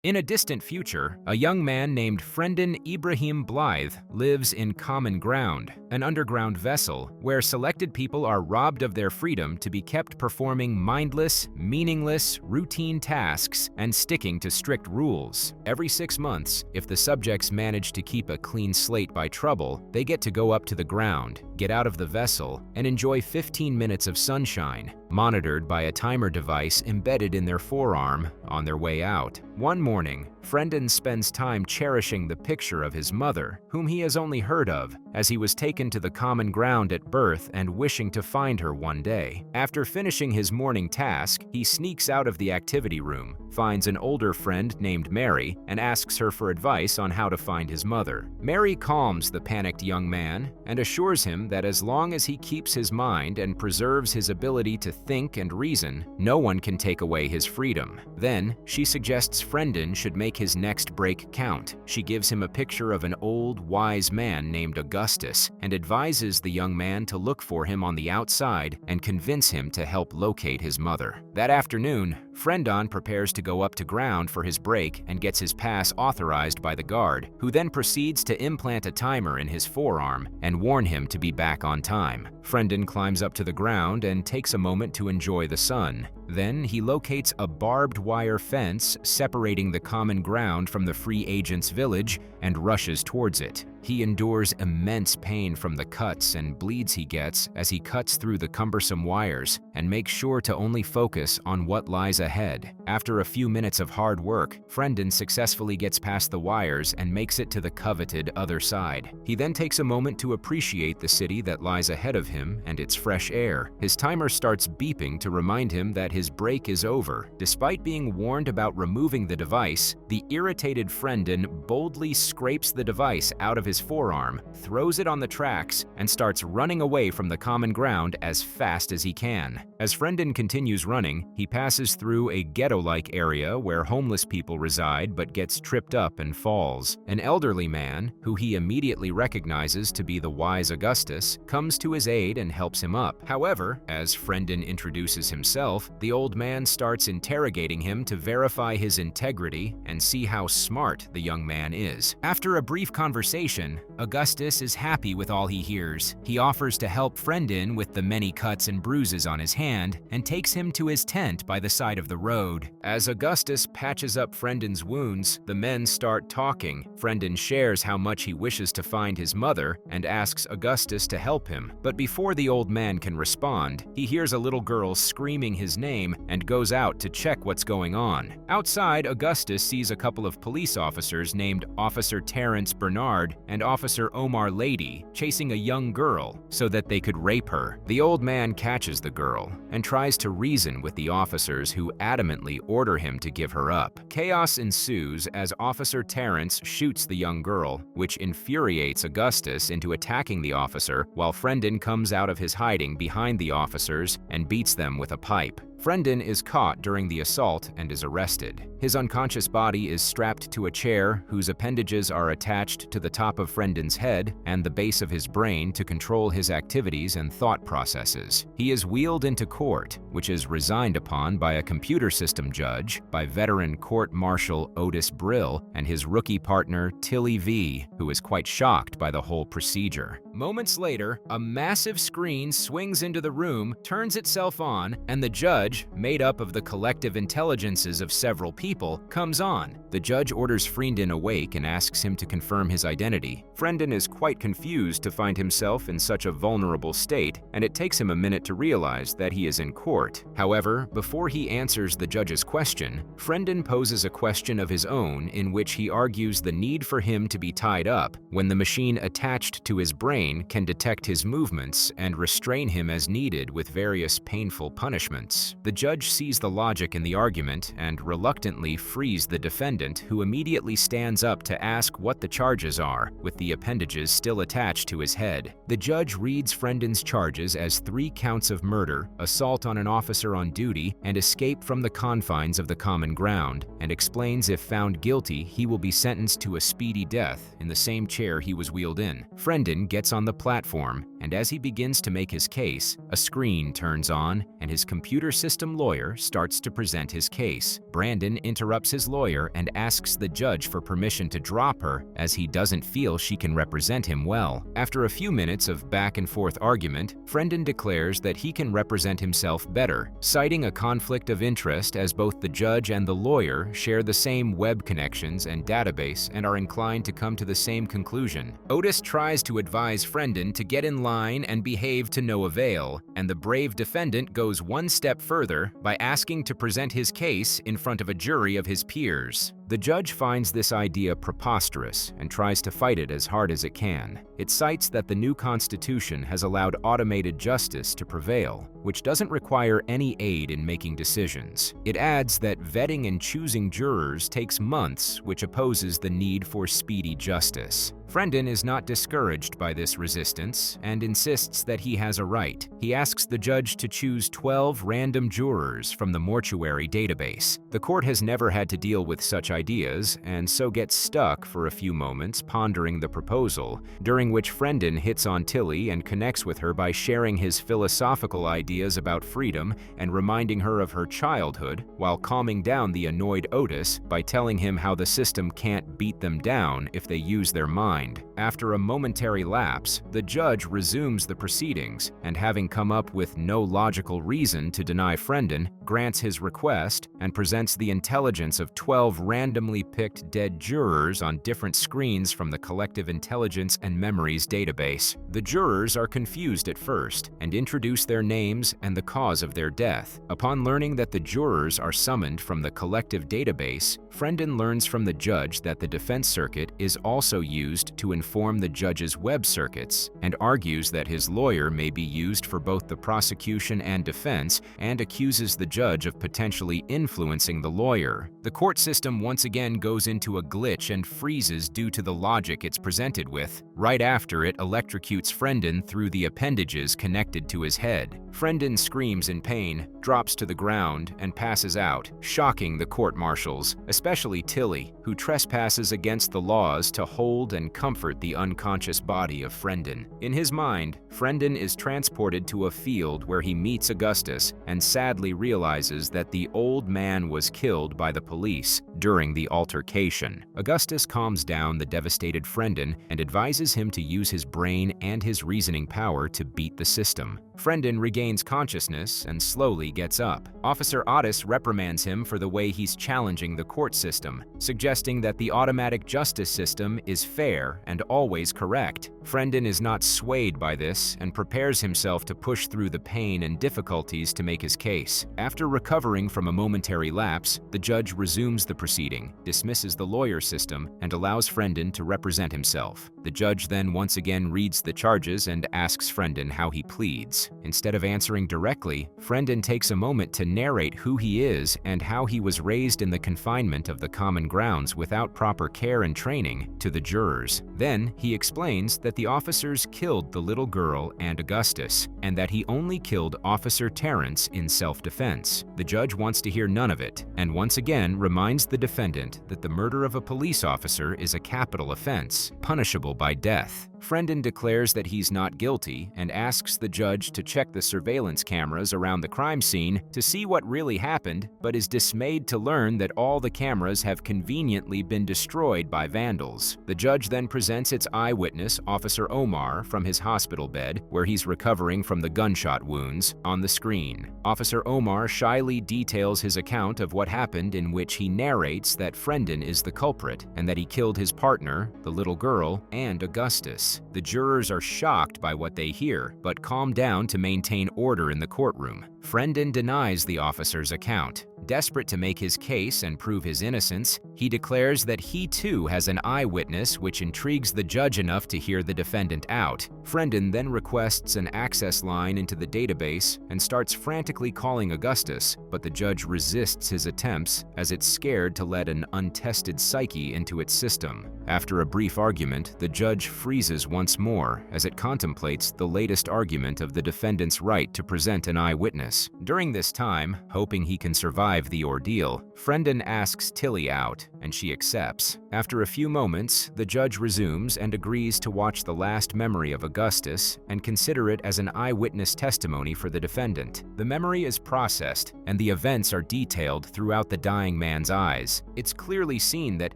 In a distant future, a young man named Friendon Ibrahim Blythe lives in Common Ground, an underground vessel where selected people are robbed of their freedom to be kept performing mindless, meaningless, routine tasks and sticking to strict rules. Every 6 months, if the subjects manage to keep a clean slate by trouble, they get to go up to the ground, get out of the vessel, and enjoy 15 minutes of sunshine, monitored by a timer device embedded in their forearm on their way out. One morning, Friendon spends time cherishing the picture of his mother, whom he has only heard of, as he was taken to the common ground at birth and wishing to find her one day. After finishing his morning task, he sneaks out of the activity room, finds an older friend named Mary, and asks her for advice on how to find his mother. Mary calms the panicked young man and assures him that as long as he keeps his mind and preserves his ability to think and reason, no one can take away his freedom. Then, she suggests Friendon should make his next break count. She gives him a picture of an old, wise man named Augustus and advises the young man to look for him on the outside and convince him to help locate his mother. That afternoon, Friendon prepares to go up to ground for his break and gets his pass authorized by the guard, who then proceeds to implant a timer in his forearm and warn him to be back on time. Friendon climbs up to the ground and takes a moment to enjoy the sun. Then he locates a barbed wire fence separating the common ground from the free agent's village and rushes towards it. He endures immense pain from the cuts and bleeds he gets as he cuts through the cumbersome wires and makes sure to only focus on what lies ahead. After a few minutes of hard work, Friendon successfully gets past the wires and makes it to the coveted other side. He then takes a moment to appreciate the city that lies ahead of him and its fresh air. His timer starts beeping to remind him that his break is over. Despite being warned about removing the device, the irritated Friendon boldly scrapes the device out of his forearm, throws it on the tracks, and starts running away from the common ground as fast as he can. As Friendon continues running, he passes through a ghetto-like area where homeless people reside but gets tripped up and falls. An elderly man, who he immediately recognizes to be the wise Augustus, comes to his aid and helps him up. However, as Friendon introduces himself, the old man starts interrogating him to verify his integrity and see how smart the young man is. After a brief conversation, Augustus is happy with all he hears. He offers to help Friendon with the many cuts and bruises on his hand and takes him to his tent by the side of the road. As Augustus patches up Friendon's wounds, the men start talking. Friendon shares how much he wishes to find his mother and asks Augustus to help him. But before the old man can respond, he hears a little girl screaming his name and goes out to check what's going on. Outside, Augustus sees a couple of police officers named Officer Terrence Bernard and Officer Omar Lady chasing a young girl so that they could rape her. The old man catches the girl and tries to reason with the officers who adamantly order him to give her up. Chaos ensues as Officer Terrence shoots the young girl, which infuriates Augustus into attacking the officer while Friendon comes out of his hiding behind the officers and beats them with a pipe. Friendon is caught during the assault and is arrested. His unconscious body is strapped to a chair whose appendages are attached to the top of Friendon's head and the base of his brain to control his activities and thought processes. He is wheeled into court, which is resigned upon by a computer system judge, by veteran court marshal Otis Brill and his rookie partner Tilly V, who is quite shocked by the whole procedure. Moments later, a massive screen swings into the room, turns itself on, and the judge, made up of the collective intelligences of several people, comes on. The judge orders Friendon awake and asks him to confirm his identity. Friendon is quite confused to find himself in such a vulnerable state, and it takes him a minute to realize that he is in court. However, before he answers the judge's question, Friendon poses a question of his own in which he argues the need for him to be tied up when the machine attached to his brain can detect his movements and restrain him as needed with various painful punishments. The judge sees the logic in the argument and reluctantly frees the defendant, who immediately stands up to ask what the charges are, with the appendages still attached to his head. The judge reads Friendon's charges as 3 counts of murder, assault on an officer on duty, and escape from the confines of the common ground, and explains if found guilty, he will be sentenced to a speedy death in the same chair he was wheeled in. Friendon gets on the platform, and as he begins to make his case, a screen turns on and his computer system lawyer starts to present his case. Brandon interrupts his lawyer and asks the judge for permission to drop her as he doesn't feel she can represent him well. After a few minutes of back-and-forth argument, Frendon declares that he can represent himself better, citing a conflict of interest as both the judge and the lawyer share the same web connections and database and are inclined to come to the same conclusion. Otis tries to advise Frendon to get in line and behave to no avail, and the brave defendant goes one step further by asking to present his case in front of a jury of his peers. The judge finds this idea preposterous and tries to fight it as hard as it can. It cites that the new Constitution has allowed automated justice to prevail, which doesn't require any aid in making decisions. It adds that vetting and choosing jurors takes months, which opposes the need for speedy justice. Frendon is not discouraged by this resistance and insists that he has a right. He asks the judge to choose 12 random jurors from the mortuary database. The court has never had to deal with such ideas and so gets stuck for a few moments pondering the proposal, during which Frendon hits on Tilly and connects with her by sharing his philosophical ideas about freedom and reminding her of her childhood, while calming down the annoyed Otis by telling him how the system can't beat them down if they use their mind. After a momentary lapse, the judge resumes the proceedings and, having come up with no logical reason to deny Frendon, grants his request and presents the intelligence of 12 randomly picked dead jurors on different screens from the Collective Intelligence and Memories database. The jurors are confused at first and introduce their names and the cause of their death. Upon learning that the jurors are summoned from the collective database, Frendon learns from the judge that the defense circuit is also used to inform the judge's web circuits and argues that his lawyer may be used for both the prosecution and defense, and accuses the judge of potentially influencing the lawyer. The court system once again goes into a glitch and freezes due to the logic it's presented with. Right after, it electrocutes Frendon through the appendages connected to his head. Frendon screams in pain, drops to the ground, and passes out, shocking the court-martials, especially Tilly, who trespasses against the laws to hold and comfort the unconscious body of Frendon. In his mind, Frendon is transported to a field where he meets Augustus and sadly realizes that the old man was killed by the police during the altercation. Augustus calms down the devastated Frendon and advises him to use his brain and his reasoning power to beat the system. Frendon regains consciousness and slowly gets up. Officer Otis reprimands him for the way he's challenging the court system, suggesting that the automatic justice system is fair and always correct. Frendon is not swayed by this and prepares himself to push through the pain and difficulties to make his case. After recovering from a momentary lapse, the judge resumes the proceeding, dismisses the lawyer system, and allows Frendon to represent himself. The judge then once again reads the charges and asks Frendon how he pleads. Instead of answering directly, Frendon takes a moment to narrate who he is and how he was raised in the confinement of the common grounds without proper care and training to the jurors. Then, he explains that the officers killed the little girl and Augustus, and that he only killed Officer Terrence in self-defense. The judge wants to hear none of it, and once again reminds the defendant that the murder of a police officer is a capital offense, punishable by death. Frendon declares that he's not guilty and asks the judge to check the surveillance cameras around the crime scene to see what really happened, but is dismayed to learn that all the cameras have conveniently been destroyed by vandals. The judge then presents its eyewitness, Officer Omar, from his hospital bed, where he's recovering from the gunshot wounds, on the screen. Officer Omar shyly details his account of what happened, in which he narrates that Frendon is the culprit and that he killed his partner, the little girl, and Augustus. The jurors are shocked by what they hear, but calm down to maintain order in the courtroom. Frendon denies the officer's account. Desperate to make his case and prove his innocence, he declares that he too has an eyewitness, which intrigues the judge enough to hear the defendant out. Frendon then requests an access line into the database and starts frantically calling Augustus, but the judge resists his attempts as it's scared to let an untested psyche into its system. After a brief argument, the judge freezes once more as it contemplates the latest argument of the defendant's right to present an eyewitness. During this time, hoping he can survive the ordeal, Frendon asks Tilly out, and and she accepts. After a few moments, the judge resumes and agrees to watch the last memory of Augustus and consider it as an eyewitness testimony for the defendant. The memory is processed, and the events are detailed throughout the dying man's eyes. It's clearly seen that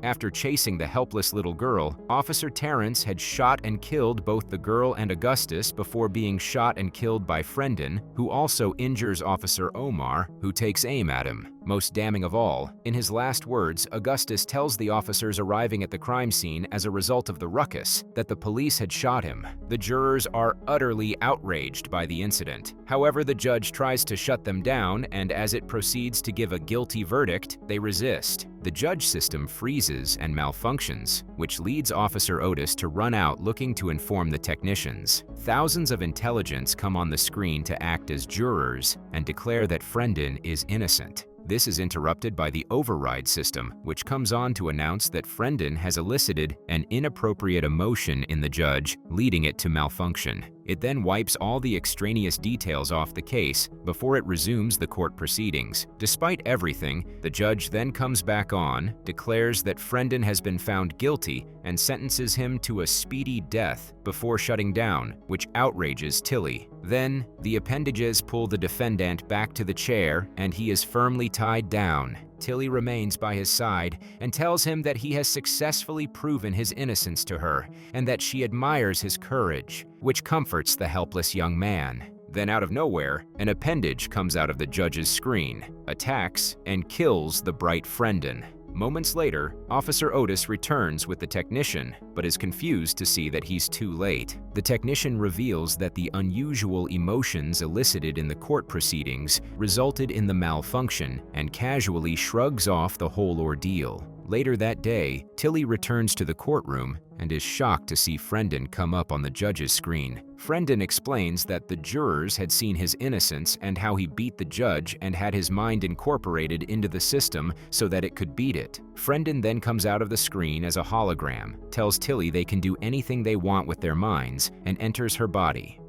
after chasing the helpless little girl, Officer Terrence had shot and killed both the girl and Augustus before being shot and killed by Frendon, who also injures Officer Omar, who takes aim at him. Most damning of all, in his last words, Augustus tells the officers arriving at the crime scene as a result of the ruckus that the police had shot him. The jurors are utterly outraged by the incident. However, the judge tries to shut them down, and as it proceeds to give a guilty verdict, they resist. The judge system freezes and malfunctions, which leads Officer Otis to run out looking to inform the technicians. Thousands of intelligents come on the screen to act as jurors and declare that Frendon is innocent. This is interrupted by the override system, which comes on to announce that Frendon has elicited an inappropriate emotion in the judge, leading it to malfunction. It then wipes all the extraneous details off the case before it resumes the court proceedings. Despite everything, the judge then comes back on, declares that Frendon has been found guilty, and sentences him to a speedy death before shutting down, which outrages Tilly. Then, the appendages pull the defendant back to the chair, and he is firmly tied down. Tilly remains by his side and tells him that he has successfully proven his innocence to her and that she admires his courage, which comforts the helpless young man. Then out of nowhere, an appendage comes out of the judge's screen, attacks, and kills the bright Frendon. Moments later, Officer Otis returns with the technician, but is confused to see that he's too late. The technician reveals that the unusual emotions elicited in the court proceedings resulted in the malfunction and casually shrugs off the whole ordeal. Later that day, Tilly returns to the courtroom and is shocked to see Frendon come up on the judge's screen. Frendon explains that the jurors had seen his innocence and how he beat the judge and had his mind incorporated into the system so that it could beat it. Frendon then comes out of the screen as a hologram, tells Tilly they can do anything they want with their minds, and enters her body.